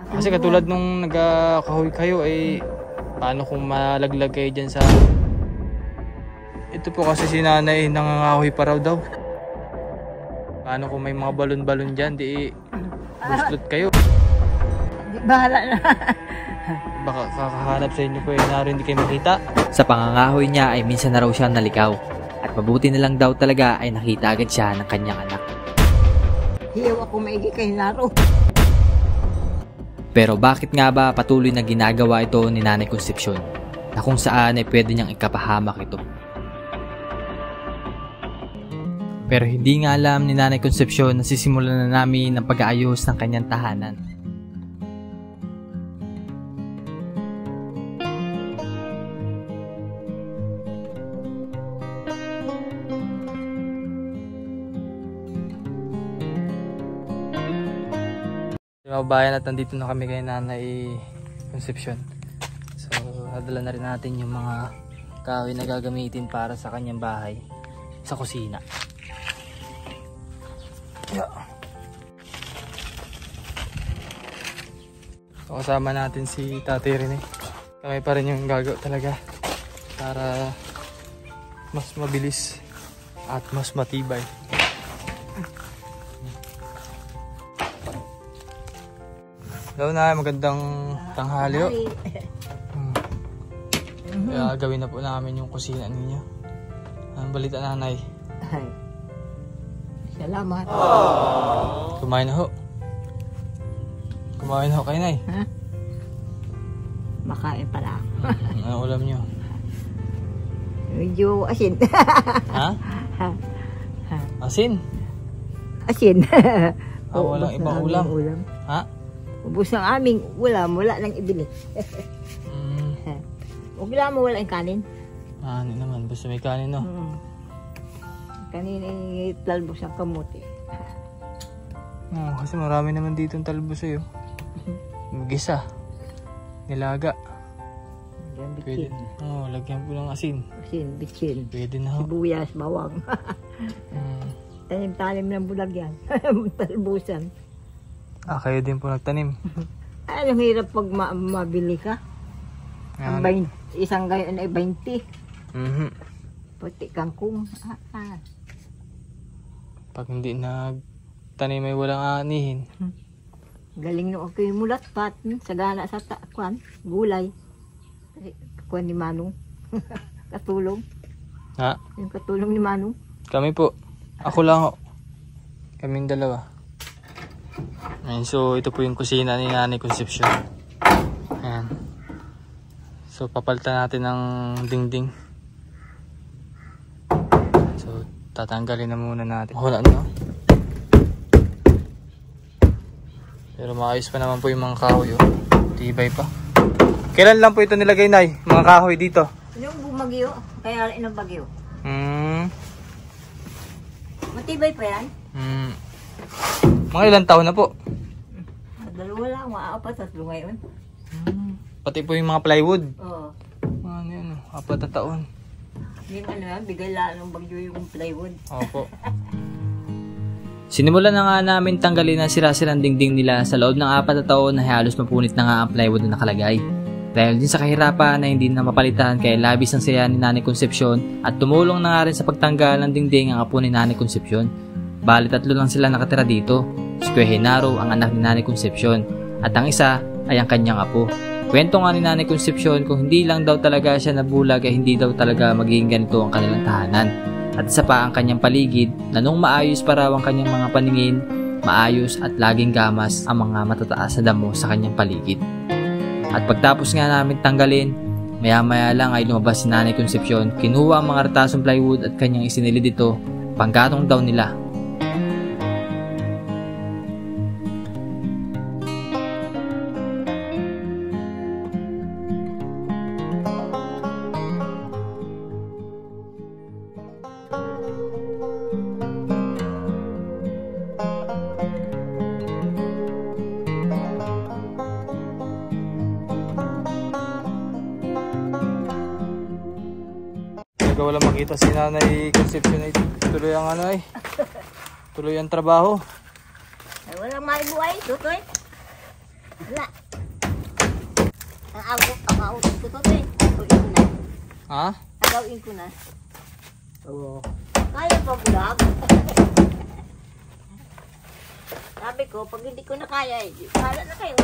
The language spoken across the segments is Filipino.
Kasi katulad nung nagkakahoy kayo ay paano kung malaglag kayo dyan sa... Ito po kasi si nanay nangangahoy pa raw daw. Paano kung may mga balon-balon dyan, di buslot kayo. Bahala na. Baka kakahanap sa inyo po eh, na rin hindi kayo makita. Sa pangangahoy niya ay minsan na raw siya nalikaw. At mabuti na lang daw talaga ay nakita agad siya ng kanyang anak. Hiyaw ako maigi kay Naro. Pero bakit nga ba patuloy na ginagawa ito ni Nanay Concepcion na kung saan ay pwede niyang ikapahamak ito? Pero hindi nga alam ni Nanay Concepcion na sisimulan na namin ang pag-aayos ng kanyang tahanan. Mga bayan, at nandito na kami kay Nanay Concepcion. So, nadala na rin natin yung mga kahoy na gagamitin para sa kanyang bahay sa kusina. Yeah. So, kasama natin si Tatay Rene. Kami pa rin yung gagawa talaga para mas mabilis at mas matibay. Hello na, magandang tanghali. Kaya gawin na po namin yung kusina ninyo. Anong balita, nanay? Ay. Salamat. Kumain na ho. Kumain na ho kayo, nay. Ha? Makain pala. Anong ulam nyo? Medyo asin. Ha? Asin? Asin. Walang ibang ulam. Ha? Ubus ng aming ulam, wala nang ibili. Wala mo wala yung kanin. Ano naman, basta may kanin, no? Kanin ay talbos ng kamuti. Kasi marami naman dito ang talbos sa'yo. Gisa. Nilaga. Pwede. Lagyan po ng asin. Asin, bitsin. Pwede na ho. Sibuyas, bawang. Tanim-tanim ng bulag yan. Talbusan. Kayo din po nagtanim. Anong hirap pag mabili ka? Isang gayon ay 20. Puti kangkong. Pag hindi nagtanim ay walang aanihin. Galing nung ako yung mulat pat. Sagana sa kwan, gulay. Kwan ni Manong. Katulong. Ha? Yung katulong ni Manong. Kami po. Ako lang ho. Kaming dalawa. Ayan, so ito po yung kusina ni Nanay Concepcion. Ayan. So papalitan natin ng dingding. So tatanggalin na muna natin. Wala na. Pero maayos pa naman po yung mga kahoy. Tibay pa. Kailan lang po ito nilagay, Nay? Mga kahoy dito? Yung bumagyo. Kaya rin ang bagyo. Matibay pa yan? Mga ilang taon na po? Dalawa lang, maapat, tatlo ngayon. Pati po yung mga plywood? Oo. Ano yun, 4 na taon. Yung ano yan, bigay lang ng bagyo yung plywood. Opo. Sinimulan na nga namin tanggalin ang sira-sirang dingding nila sa loob ng 4 na taon na halos mapunit na nga ang plywood na nakalagay. Dahil din sa kahirapan na hindi na mapalitan kaya labis ang saya ni Nanay Concepcion at tumulong na nga rin sa pagtanggal ng dingding ang apo ni Nanay Concepcion. Bali 3 lang sila nakatira dito. Si Kuya Henaro ang anak ni Nanay Concepcion at ang isa ay ang kanyang apo. Kwento nga ni Nanay Concepcion kung hindi lang daw talaga siya nabulag ay hindi daw talaga magiging ganito ang kanilang tahanan. At isa pa ang kanyang paligid na nung maayos pa raw ang kanyang mga paningin, maayos at laging gamas ang mga matataas na damo sa kanyang paligid. At pagtapos nga namin tanggalin, maya-maya lang ay lumabas si Nanay Concepcion, kinuha ang mga retasong plywood at kanyang isinilid dito, panggatong daw nila. Wala makita si Nanay Concepcion ay tuloy ang ano ay tuloy ang trabaho. Ay, walang may buhay, tutoy. Wala. Ang autin ko to, te. Agawin ko na. Ha? Agawin ko na. Oo. Kaya pa bulag. Sabi ko, pag hindi ko na kaya, bahala na kayo.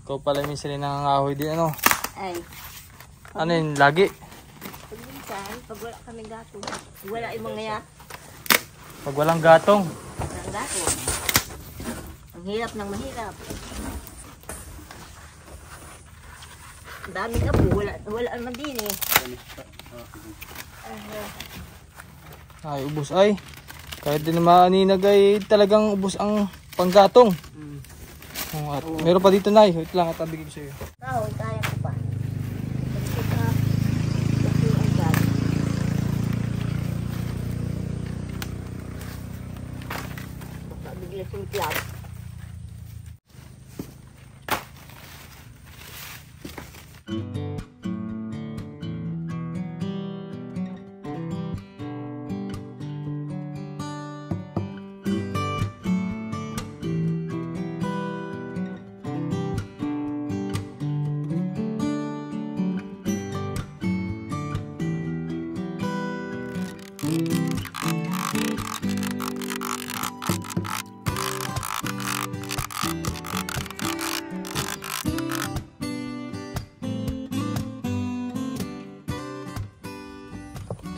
Ikaw pala minsan yung nangangahoy din, ano? Ay. Ano yun, lagi? Pag minsan, pag wala kami gato, wala yung mga yan. Pag walang gatong. Walang gato. Ang hirap ng mahirap. Ang daming apo, wala naman din eh. Ay, ubos ay. Kahit din naman aninag ay talagang ubos ang panggatong. At meron pa dito, Nay. Wait lang, at tabigin ko sa'yo. Kahoy, kaya ko pa. Pagkit na, kasi ang gato. Baka bigla simplap.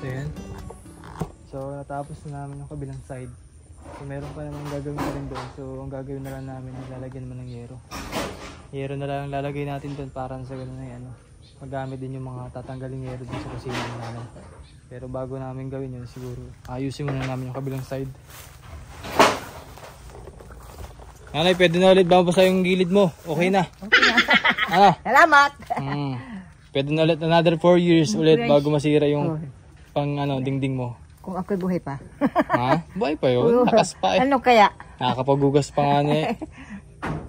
So, yan. So, natapos na namin yung kabilang side. So, meron pa naman gagawin na rin doon. So, ang gagawin na lang namin, lalagyan naman ng yero. Yero na lang lalagay natin doon para sa ganun ay ano. Magamit din yung mga tatanggaling yero doon sa kusina namin. Pero bago namin gawin yun, siguro ayusin muna namin yung kabilang side. Nanay, pwede na ulit babasa yung gilid mo. Okay na. Okay na. Ah. Salamat! Pwede na ulit another 4 years ulit bago masira yung pang ano, dingding mo. Kung ako'y buhay pa. Ha? Buhay pa yun. Lakas pa eh. Ano kaya? Nakakapagugas pa nga niya eh.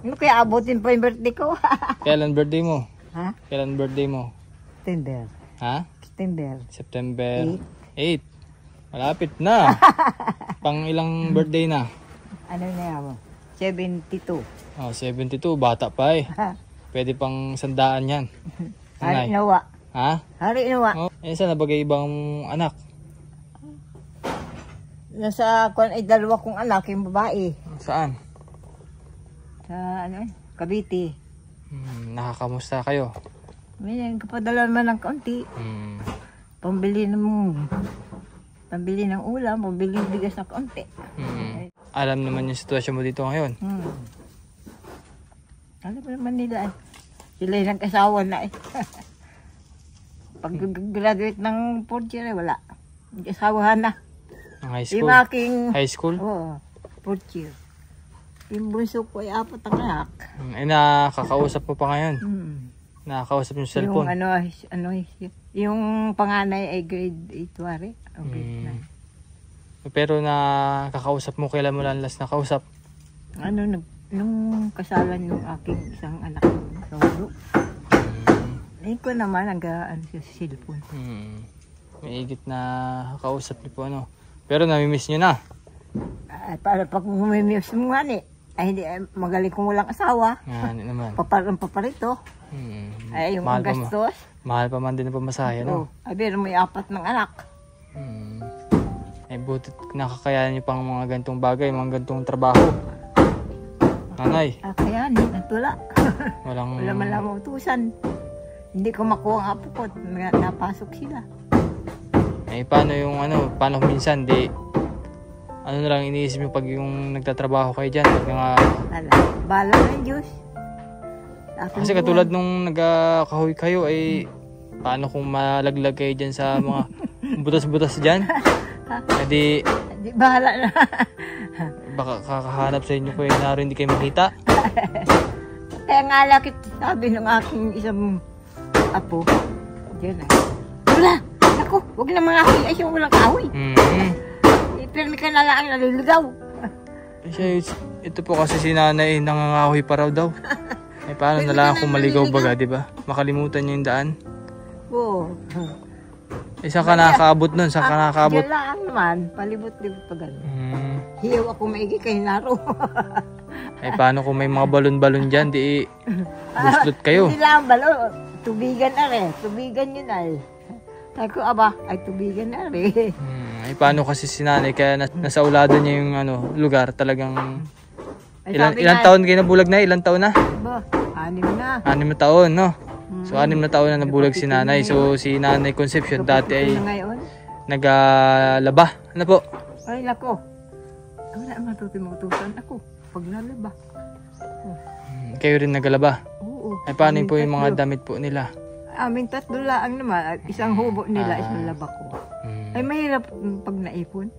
Ano kaya abutin pa yung birthday ko? Kailan birthday mo? Ha? Kailan birthday mo? September. Ha? September. September 8. Malapit na. Pang ilang birthday na? Ano na yan? 72. Oh, 72. Bata pa eh. Pwede pang 100 yan. Hari nawa. Ha? Hari nawa. Oh, eh, saan nabagay ibang anak? Nasa kung ay dalawa kong anak, yung babae. Saan? Sa ano, Cavite. Nakakamusta kayo? May kapadala naman ng kaunti. Pambili ng ulam, pambili ng bigas ng kaunti. Alam naman yung sitwasyon mo dito ngayon. Alam mo naman nila eh. Sila yung kasawa na eh. Pag graduate ng 4th year, wala. Kasawahan na. Ang high school? Yung aking... High school? Oo, 4th year. Yung bunso ko ay 4 ang anak. Eh, nakakausap mo pa ngayon? Nakakausap yung cellphone? Yung panganay ay grade 8 wari. O grade 9. Pero nakakausap mo, kailan mo lang last nakausap? Nung kasalan yung aking isang anak sa ulo. Ayun ko naman sa cellphone. May igit na kausap niyo po ano. Pero namimiss niyo na. Para pag mamimiss mo nga ay hindi magaling kung walang asawa. Yan naman. Paparito. Ay yung mahal gastos. Mahal pa man din ang pamasahe, no? Ay pero may 4 ng anak. Ay butit nakakayanan niyo pang mga gantong bagay, mga gantong trabaho. Nanay. Kaya natula. Wala man lang utusan. Hindi ko makuha ang apo ko. Napasok sila. Eh paano yung paano minsan ano na lang iniisip niyo pag yung nagtatrabaho kayo diyan, pag nga bala ng Diyos. Kasi katulad nung nagkahoy kayo ay paano kung malaglag kayo diyan sa mga butas-butas diyan? Di bahala na. Baka kakahanap sa inyo ko na rin hindi kayo makita. Kaya nga lakit sabi ng aking isang apo. Diyan na. Wala! Ako, huwag na mga akoy. Ay, siyang walang kahoy. Pero may kanalaang naliligaw. Ito po kasi si nanay nangangahoy pa raw daw. Eh paano na lang kung maligaw baga, di ba? Makalimutan niyo yung daan. Oo. Saan ka nakakaabot nun? Saan ka nakakaabot? Diyan lang naman. Palibot-libot pa gano'n. hiyaw ako maigi kay Naro. Ay paano kung may mga balon-balon dyan, di buslot kayo. Hindi lang balo, tubigan na rin. Tubigan yun ay. Sabi ko, aba, ay tubigan na rin. Ay paano kasi si nanay, kaya nasa ulado niya yung lugar, talagang... Ay, Ilang taon kayo nabulag na? Ilang taon na? Ba, 6 na. 6 na taon, no? So 6 na taon na nabulag si nanay. So si Nanay Concepcion dati ay naglaba. Ano po? Ay, lako. Wala matutusan ako pag nalaba. Kayo rin naglaba? Oo. Ay paano po yung mga damit po nila? Amin tatlo lang naman. Isang hubo nila, isang laba ko. Ay, mahirap pag naipon.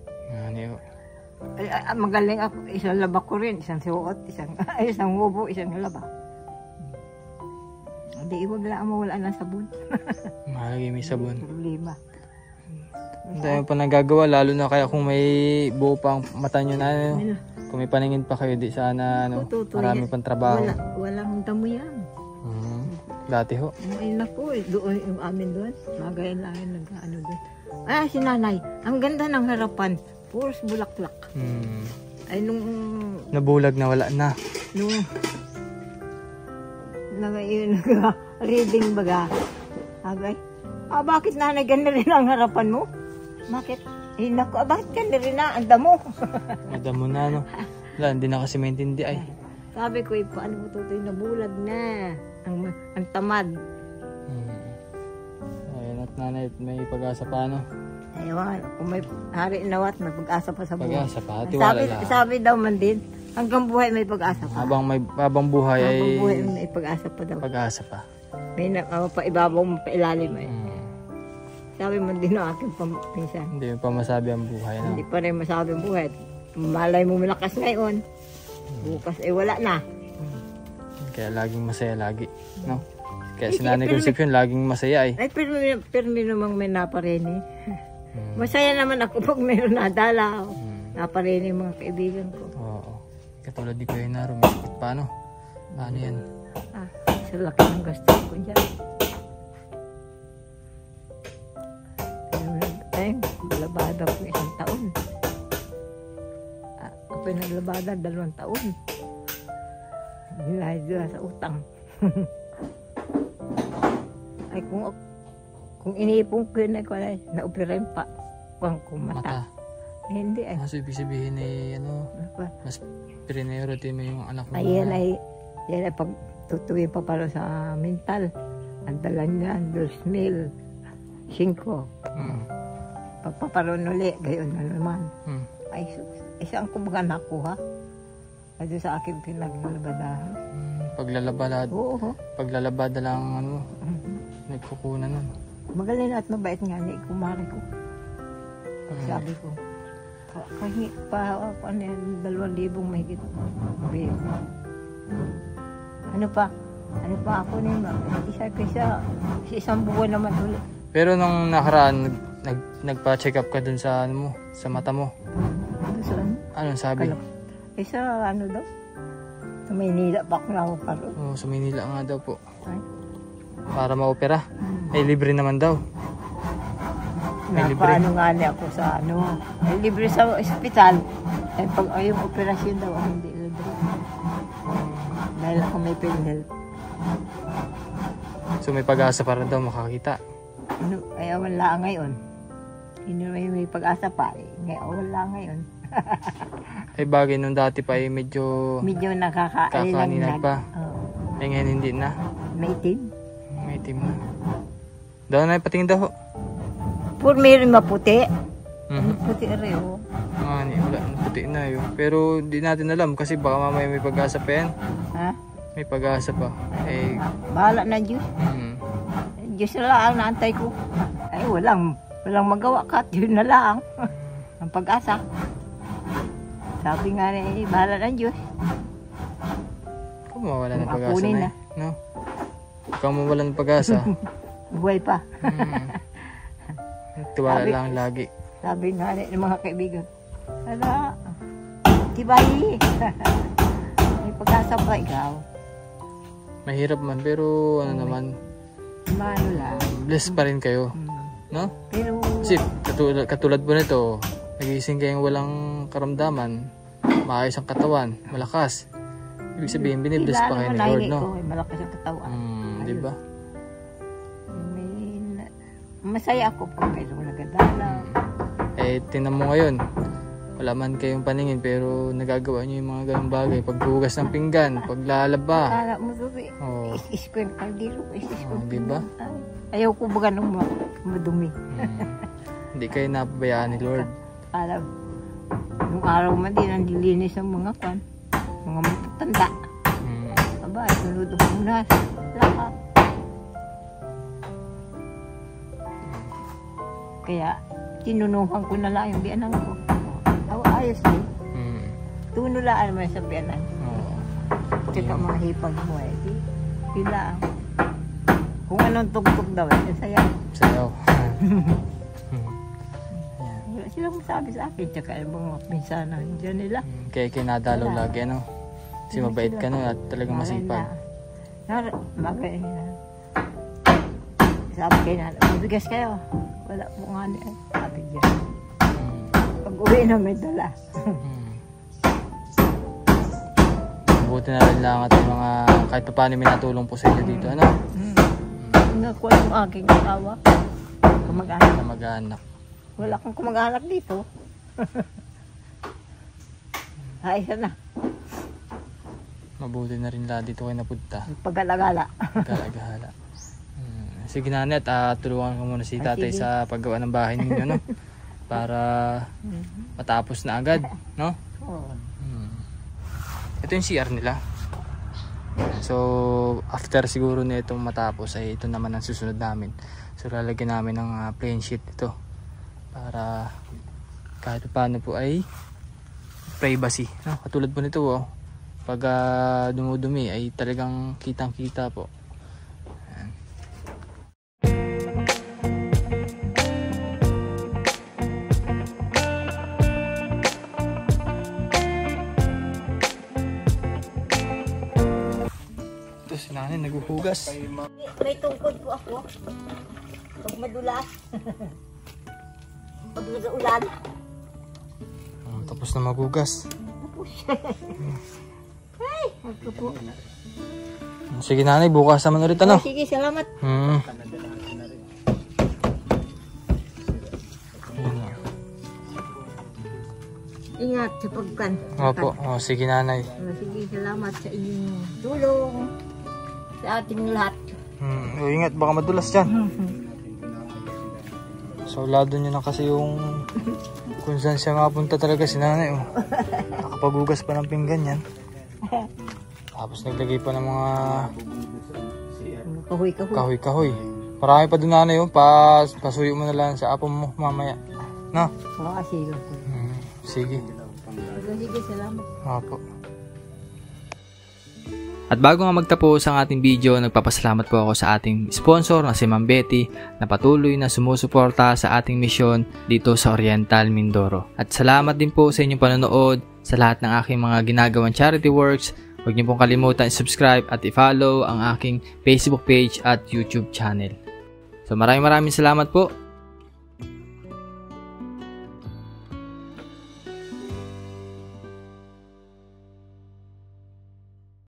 Ay, magaling ako. Isang laba ko rin, isang suot, isang hubo, isang laba. Hindi, iwag lang mawala ng sabon. Mahalagi may sabon. Problema. Ang dami pa nagagawa, lalo na kaya kung may buo pang mata nyo na, kung may paningin pa kayo, di sana, marami pang trabaho. Walang damo yan. Dati ho. Ay, naku, doon yung amin doon. Magayon lang yung nag-ano doon. Ay, si nanay, ang ganda ng harapan. Puros bulaklak. Ay, nung... Nabulag na, wala na. Nung... Nag-reading baga. Agay. Bakit nanay ganda rin ang harapan mo? Bakit? Eh, naku, bakit ganda rin na? Ang damo. Ang damo na, no? Wala, hindi na kasi maintindihan ay. Sabi ko, paano mo tutoy na bulag na? Ang tamad. Ayun at nanay, may pag-asa pa, no? Ayun, kung may hari nawat, may pag-asa pa sa buhay. Pag-asa pa, tiwala lang. Sabi daw man din, hanggang buhay may pag-asa pa. Habang buhay ay... Habang buhay may pag-asa pa daw. Pag-asa pa. May pa-ibabaw mo pa-ilalim eh. Sabi man din ng aking pinsan. Hindi mo pa masabi ang buhay, no? Hindi pa rin masabi ang buhay. Malay mo malakas ngayon. Bukas ay wala na. Kaya laging masaya lagi, no? Kaya si Nanay Concepcion laging masaya ay. Ay, pero namang may naparini. Masaya naman ako pag mayroon nadala. Naparini mga kaibigan ko. Oo. Katulad di kayo na rumikit pa, no? Paano yan? Sa laki ng gasto ko dyan. Ay, labada ko 1 taon. Ako naglabada 2 taon. Dila sa utang. Ay, kung iniipong ko yun, na-operahin pa. Kung mata. Eh, hindi ay. Mas ibig sabihin ay, mas pirinero din mo yung anak mo. Yan ay pag tutuwin pa para sa mental. Ang dala niya, 2,000. 5. Pagpaparoon uli, gayon na naman. Ay, isang kumbaga nakuha. Ay, sa akin pinaglabadahan. Paglalabada. Oo. Paglalabada lang, nagkukunan nun. Magaling at mabait nga ni kumari ko. Sabi ko, kahit pa, 2,000 mahigit. Ano pa ako nila? Isa isang buwan naman ulit. Pero nung nakaraan, nagpa-check up ka dun sa sa mata mo. Saan? Anong sabi? Isa daw? Sa Maynila pa ako nakaparo. Oo, sa Maynila nga daw po. Ay. Para ma-opera. Ay, libre naman daw. Napaano nga niya ako sa ay libre sa ospital. Ay pag yung operasyon daw, hindi libre. Dahil ako may PhilHealth. So may pag-asa para daw makakita. Ay wala ngayon. Hindi may pag-asa pa. Wala ngayon. Ay bagay nung dati pa ay medyo nakakaalinag pa. Ay ngayon hindi na. May itim. May itim na. Daw na patingin daw. Meron maputi. Maputi rin o. Wala, puti na yun. Pero di natin alam kasi baka mamaya may pag-asa pa yan. Ha? May pag-asa pa. Bahala na Diyos. Diyos na lang naantay ko. Ay walang magawa ka. Diyos na lang. Ang pag-asa. Sabi nga na bahala na Diyos. Kung mawala ng pag-asa na no? Kung mawala ng pag-asa. Buhay pa. Tiwala lang lagi. Sabi nga ng mga kaibigan. Ala, tibayi. May pag-asa pa ikaw. Mahirap man pero naman. Mano lang. Blessed pa rin kayo. No? Pero kasi katulad po nito, nagising kayong walang karamdaman, maayos ang katawan, malakas. Ibig sabihin, binibless pa kayo ni Lord, no? Malakas ang katawan. Di ba? Masaya ako pag kayo nagadalaw. Tingnan mo ngayon, wala man kayong paningin pero nagagawa nyo yung mga ganong bagay. Paghugas ng pinggan, paglalaba. Kala mo susi, iskwen kaldero, Diba? Ayaw ko baga nung madumi. Hindi kayo napabayaan ni Lord. Alam, nung araw man din ang dilinis ng mga kwan, mga matatanda. Aba, sunod ko muna. Lahat. Kaya, tinunuhan ko na lang yung biyanan ko. Ayos din. Tunulaan mo sa biyanan. Tsaka mga hipag mo eh. Pila. Kung anong tugtog daw eh, sayaw. Sayaw. Wala silang masabi sa akin. Tsaka yung mga pinsanan dyan nila. Kaya kinadalaw lagi, ano? Kasi mabait ka, no? At talagang masipag. Bagay na. Sabi kayo na, mabigas kayo. Wala po nga niya. Sabi dyan. Pag uwi na may dala. Buti na rin lang at mga kahit pa paano may natulong po sa inyo dito, ano? Nakuha yung aking asawa. Kumag-anak. Kamag-anak. Wala akong kumag-anak dito. Ayos na. Mabuti na rin lahat dito kayo napunta. Pag-alagala. Pag-alagala. Sige Nanet, tulungan ko muna si tatay sa paggawa ng bahay ninyo, no? Para matapos na agad, no? Oo. Ito yung CR nila. So, after siguro na itong matapos, ay ito naman ang susunod namin. So, lalagyan namin ng plain sheet ito. Para kahit paano po ay privacy, no? Katulad po nito, oh. Pag dumudumi ay talagang kitang-kita po. Si nanay naghuhugas. May tungkod po ako. Pag madulas. Pag nag-ulan. Tapos na maghugas. Ay, ako po. Sige nanay, bukas naman ulit, ano? Sige, salamat. Ingat sa pagkan. Opo, sige nanay. Sige, salamat sa inyong tulong. Sa ating lahat. Ingat, baka madulas dyan. So, lado nyo na kasi yung kung saan siya mapunta talaga si nanay. Nakapaghugas pa ng pinggan yan. Tapos naglagay pa ng mga kahoy-kahoy. Marami pa doon nanay. Pasuyo mo na lang sa apong mo mamaya. No? Sige. Sige. Sige, salamat. Opo. At bago nga magtapos ang ating video, nagpapasalamat po ako sa ating sponsor na si Ma'am Betty na patuloy na sumusuporta sa ating misyon dito sa Oriental, Mindoro. At salamat din po sa inyong panonood sa lahat ng aking mga ginagawang charity works. Huwag niyo pong kalimutan i-subscribe at i-follow ang aking Facebook page at YouTube channel. So maraming salamat po.